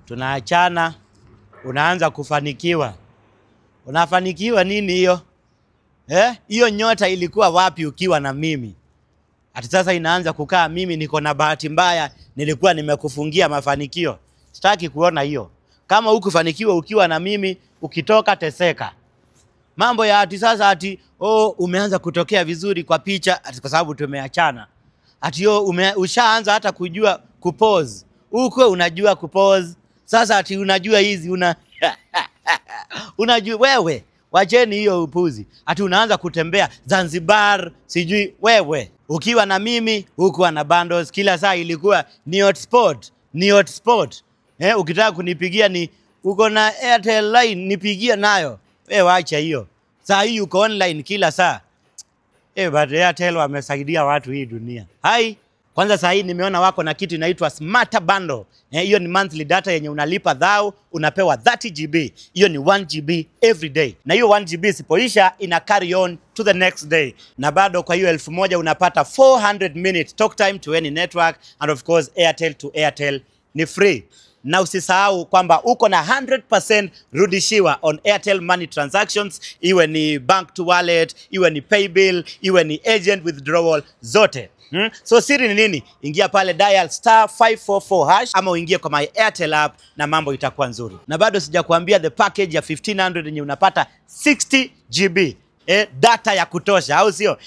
tunaachana, unaanza kufanikiwa. Unafanikiwa nini hiyo? Hiyo nyota ilikuwa wapi ukiwa na mimi? Ati sasa inaanza kukaa mimi niko na bahati mbaya, nilikuwa nimekufungia mafanikio. Sitaki kuona hiyo. Kama hukufanikiwa ukiwa na mimi, ukitoka teseka. Mambo ya ati sasa ati umeanza kutokea vizuri kwa picha ati kwa sababu tumeachana. Ati ushaanza hata kujua kupose. Uko unajua kupose. Sasa ati unajua hizi unajua wewe. Wacheni hiyo upuzi. Ati unaanza kutembea Zanzibar, sijui wewe. Ukiwa na mimi, huko na bundles, kila saa ilikuwa ni hotspot. Ukitaka kunipigia ni uko na Airtel line nipigia nayo. Wewe acha hiyo. Saa hii uko online kila saa. But Airtel wamesaidia watu hii dunia. Hai. Kwanza saa hii nimeona wako na kitu inaitwa Smarter Bundle. Hiyo ni monthly data yenye unalipa dhao, unapewa 30 GB. Hiyo ni 1 GB every day. Na hiyo 1 GB sipoisha ina carry on to the next day. Na bado kwa hiyo 1000 unapata 400 minutes talk time to any network, and of course Airtel to Airtel ni free. Na usisahau kwamba uko na 100% rudishiwa on Airtel money transactions, iwe ni bank to wallet, iwe ni pay bill, iwe ni agent withdrawal, zote. So siri ni nini? Ingia pale dial *544# ama uingie kwa my Airtel app na mambo itakuwa nzuri. Na bado sijakuambia the package ya 1500 yenye unapata 60 GB data ya kutosha, au sio?